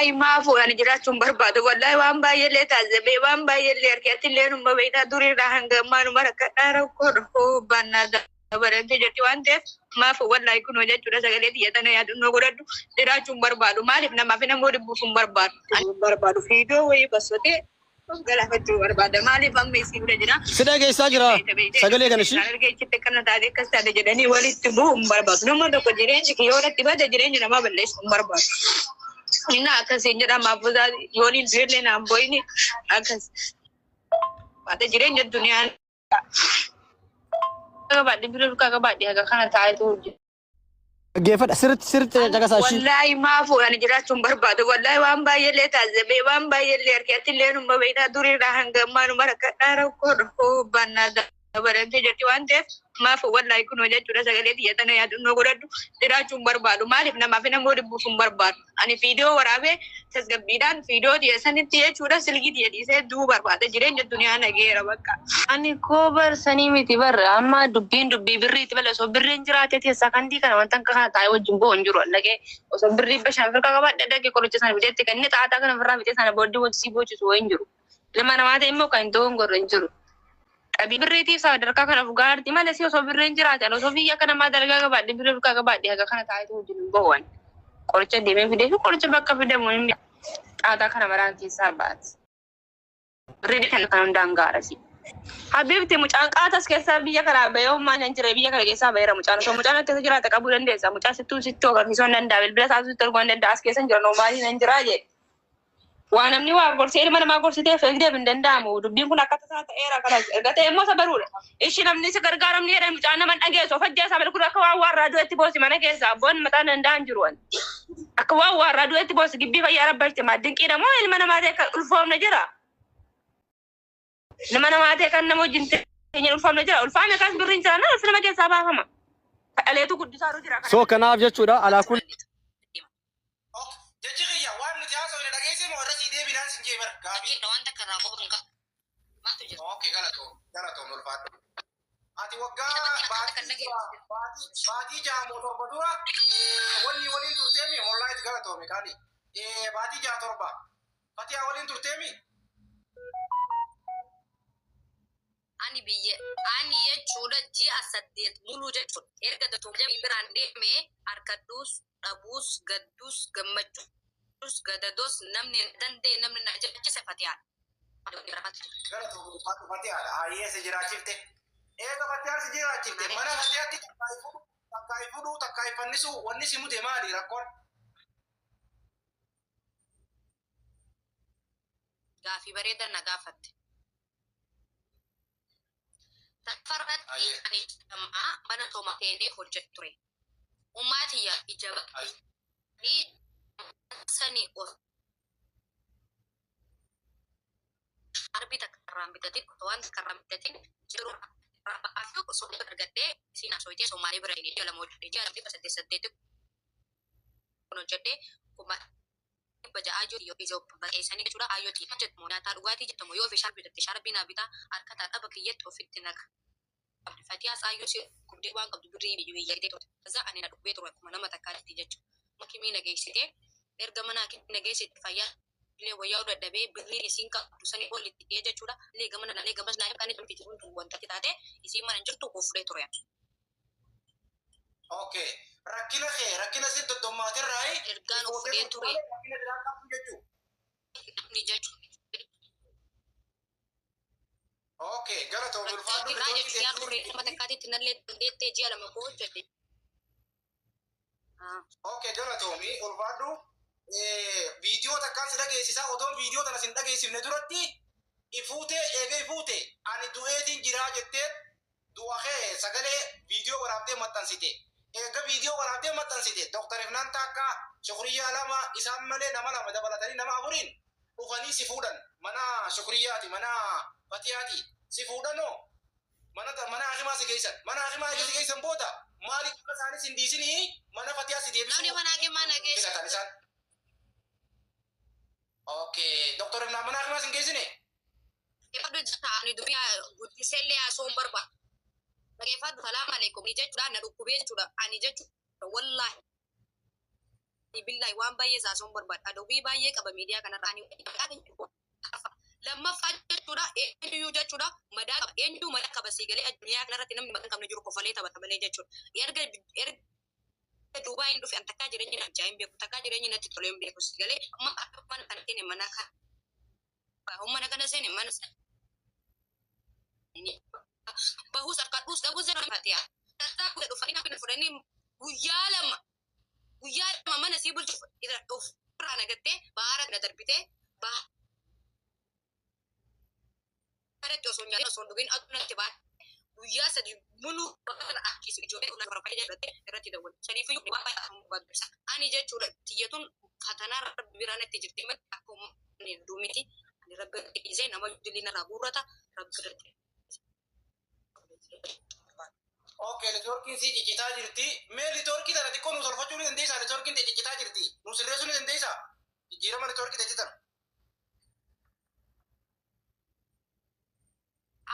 والله ما فو أنا جراتهم برباد والله وان بايلة تازبي وان بايلة ركعت الليل ما بينا دوري راهن ما نمرك أنا كره بنا برانتي جتي وانت ما فو والله يكون وجد جرا سجلت يتنا يا دون نقول جراتهم برباد ما لفنا ما فينا مود بوفم برباد برباد فيديو وي بس وتي قال فتو برباد ما لفهم ميسي ولا جنا سيدا كيسا جرا سجلي كنشي أنا رجعت كنا تادي كستاد جدني ولي تبوهم برباد نما دكتور جرين شكيورة تبادة جرين ما بلش برباد Ina akan senjata mafuza yoni dwele na boyni akan pada jirenya dunia ka di biru ka di aga kana taay to جيفت سرت جاكا ساشي والله ما فو انا جرا tumbar badu wallahi wan bayele tazabe wan bayele arkati lenu mabina duri rahanga manu maraka dara ko banada barante jati wante ma fo wallahi kuno jachura sagale di yatana ya dunno godadu dira tumbar badu malif na mafina modi bu tumbar badu ani video warabe tasgabidan video di asani tiye chura silgi di di se du barbada jirenya dunia na gera bakka ani kobar sani miti bar amma dubbi birri tibale so birrin jirate te sakandi kana wantan ka ta wajumbo onjuro lage so birri be shanfar ka ba dage ko sana bidete kan ni ta ta kana farra bidete sana boddi wotsi bochi so onjuro lemana mate immo kan to ngoro onjuro abi birriti sa darka kana fugar ti male si so birrin jirate no so fiya kana ma dalga ba di birri ka ba di aga kana ta to wajumbo wan korche de me video korche bakka video mo mi ada kana maranti sabat birri kan dangara si Habibti mucaan qaatas keessa biyya kana bayo maanan jira biyya kana keessa bayra mucaan so mucaan keessa jira ta qabu dandeessa mucaan sittu agarsiisuu danda'a bilbila taasisu torgoon danda'a as keessa jira noomaali nan jira je waan namni waa gorsee ilma namaa gorsitee feegdee bin danda'amu dubbiin kun akka tasaa ta'eera kana ergatee immoo sabaruudha ishi namni si gargaaramni jedhee mucaan naman dhageessu fajjaa isaa bilkul akka waan waa raadiyootti boosi mana keessa abboon mataa danda'an jiru akka waan waa raadiyootti boosi gibbii fayyaa rabbaatti maaddinqiidha moo ilma namaa ta'e ulfoomna jira nama mate kan namo jinte nya ulfamna jira ulfame kas birin jana ulfama ke saba fama aleetu guddisaru jira سو كناف جچودا على كل ججيا وان متياسو ne dagese mo rasi de binan sinje bar gabi do anta karra ko bunga ma tu jira okay galato mulfat ati wagga baati ja motor badura woni turtemi wallahi galato me kali baati ja torba fatia woni turtemi ani jechuudha ji'a 8 muluu jechuudha erga datoomja biraan deeme arkadus dhabus gaddus gammachuus gadados namni dandee namni na jechise fatiyaan fatiyaan ayese jiraachifte eega fatiyaan si jiraachifte mana fatiyaatti takkaay fuduu takkaay fannisu wanni si mute maali rakkoon gaafii bareedaa na gaafatte Farhat ani sama mana toma tene hojjet ture umati ya ijaba ni sani o arbi takaram bitatin kutuan takaram bitatin jiru aku so tergade sina soite somali berani dalam mode dia tapi pas sete itu kono jede kuma baja ajo yo ijo ba esani chura ayo ti jet mona ta rugati jet mo yo official bitatin sharbina bita arkata tabakiyet ofitinak Fatias ayo si kubdi wan kabdu biri bi wi yagde to za anina dubbe to kuma nama takati jechu makimi na geisite erga mana ki na geisite faya le waya do dabe biri sinka tusani bolli ti jechu da le gamana le gamas na kan to ti tun wonta kitate isi man jirtu ko fure to ya okay rakina si to mate rai erga no fure to re ni jechu Okay, galato mulfatu raja tiar ure mata kati tinalle dete jala mako jette okay galato mi mulfatu video takkan sisa odon video tan sin dageessifne duratti ifute ani duetin jira jette duahe sagale video warabde matansite ega video warabde matansite doktor ifnan takka shukriya lama isam male nama dabalatani nama aburin ufani sifudan mana shukriyati mana Fatiyati si fudano mana akima si geisan bota mali ka sani sindi sini mana Fatiyati si debi namni mana akima na geisan okay doktor na mana akima si geisine ifadu jani dunia gutti selle aso barba bagi ifadu salam alaikum ni jechu na dukube jechu ani jechu wallahi billahi waan baay'ee saasuun barbaada adobii baay'ee qaba miidiyaa kanarraanii lammaffaa jechuudha eenyuu jechuudha madaa qaba eenyuu madaa qaba siigalee addunyaa kanarratti namni maqaan qabne jiru kofalee taphata malee jechuudha erga Duubaayin dhufe an takkaa jireenya na ajaa'in beeku takkaa jireenya natti tolee hin beeku siigalee amma akka mana kana seene mana kana seene mana bahus akkadhuus dhabuu zero fatiyaa tasaa kudha dhufanii na fudhanii guyyaa lama mana sii bulchu irraa nagattee baara na darbitee baara osoo nyaatee osoo dhugeen adunatti baara guyyaa sadi mulu bakka akkisu ijoollee ulaa barbaade irratti dawwal saniifiyyuu waan baay'ee afaan barbaadu ani jechuudha tiyyatuun fatanaa rabbi biraan itti jirti malee akkuma duumiti ani rabbi dhiisee nama diliina irraa guurrata rabbi irratti. Okay, networking si cicita jirti. Me networking tana dikko nu solfachuu ni dandeessa. Networking te cicita jirti. Nu sirreessuu ni dandeessa. Jijjiirama networking te citan.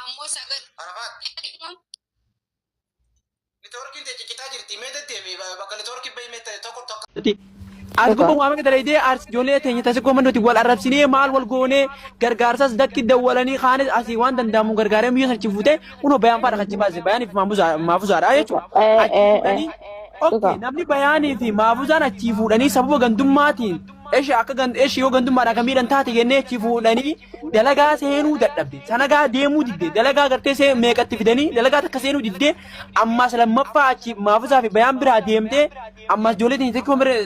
Ammoo sagal. Arafat. Networking te cicita jirti. Me deddeemi bakka networking bayi me tokko tokko. Asgo waamee dalaydee ijoollee teenya tasa komandooti wal arrabsinee maal wal goonee gargaarsas dakki dawwalanii kaanis asii waan danda'amu gargaaree biyya sachi fuutee kunoo bayaan faadha kachi baase bayaaniif maafuzaadha jechuudha. Okay, namni bayaanii fi maafuzaan achii fuudhanii sababa gandummaatiin eshi yoo gandummaadhaan kan miidhan taate jennee achii fuudhanii dalagaa seenuu dadhabde sanagaa deemuu didde dalagaa gartee meeqatti fidanii dalagaa takka seenuu didde ammas lammaffaa achii maafuzaa fi bayaan biraa deemtee ammas ijoollee teenya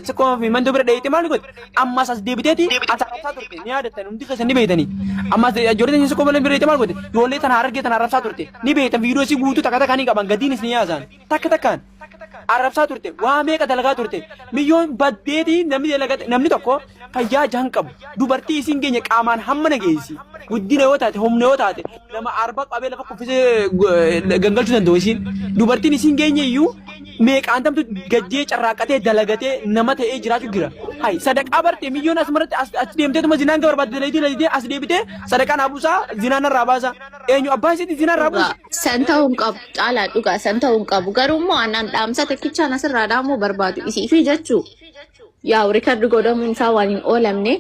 xiqqoo fi mandoo bira dheeyite maal godhe ammas as deebiteeti as arrabsaa turte ni yaadattan hundi keessan ni beeytanii ammas ijoollee teenya xiqqoo bira dheeyite maal godhe ijoollee tana harargee tana arrabsaa turte ni beeytan viidiyoo isii guutuu takka takkaan qaban gadiinis ni yaasaan takka takkaan. Arrabsaa turte waa meeqa dalagaa turte milyoon baddeeti namni tokko fayyaa jahan qabu dubartii isiin geenye qaamaan hamma nageessi guddina yoo taate humna yoo taate nama arba qabee lafa kuffisee gangalchuu danda'u isiin dubartiin isiin geenye iyyuu meeqaan tamtu gajjee carraaqatee dalagatee nama ta'ee jiraachuu jira hay sadaqaa barte milyoon asumarratti as deemteetuma zinaan gabarbaadde dalaydee as deebitee sadaqaan abuusaa zinaan irraa baasa eenyu abbaa isiitti zinaan irraa buusa. San ta'uun qabu caalaa dhugaa san ta'uun qabu garuummoo annaan dhaamsa tokkichaan asirraa dhaamuu barbaadu isiifi jechuu yaa rikardi godhamuun isaa waan hin oolamne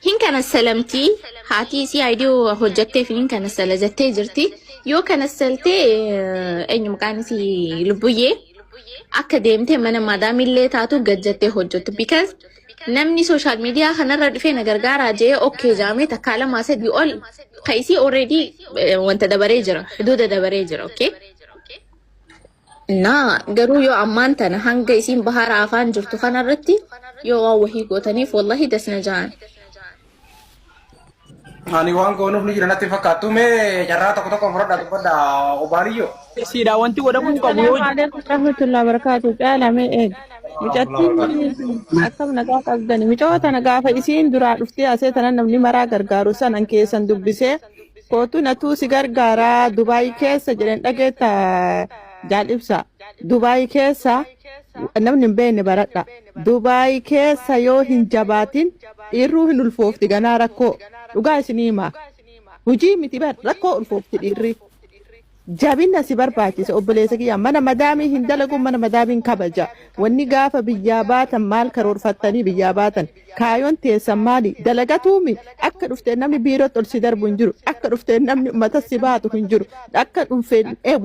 hin kana salamtii haati isii aayidii hojjetteef hin kana sala jettee jirti yoo kana saltee eenyu maqaan isii lubbuyyee akka deemtee mana maadaamillee taatu gajjattee hojjettu because namni social media kanarra dhufee na gargaaraa jee okay jaamee takkaa lamaa sadii ol kaisii already wanta dabaree jira huduuda dabaree jira okay na garuu yoo ammaan tana hanga isiin bahara afaan jirtu kanarratti yoo waa wahii gootaniif wallahi dasna jaan Ani waan goonuuf ni jira natti fakkaattu mee carraa tokko fudhadhaa dubbadha obaaliyyoo. Siidhaa wanti godhamuu qabu yoo rahmatullahi barakatuh caalamee eeg mucattiin akkam nagaa qabdani micoota nagaafa isiin duraa dhuftee asee tanan namni maraa gargaaru sanan keessan dubbisee kootu natuu si gargaaraa Dubaay keessa jedhan dhageetta jaalibsa Dubaay keessa namni hin beekne baradha Dubaay keessa yoo hin jabaatin dhiirruu hin ulfoofti ganaa rakkoo dhugaa isinii himaa hujii miti bar rakkoo ulfoofti dhiirri jabina si barbaachisa obboleessa kiyya mana madaamii hin dalagu mana madaamiin kabaja wanni gaafa biyyaa baatan maal karoorfattanii biyyaa baatan kaayoon teessan maali dalagatuumi akka dhuftee namni biirootti ol si darbu hin jiru akka dhuftee namni uummata si baatu hin jiru akka dhuftee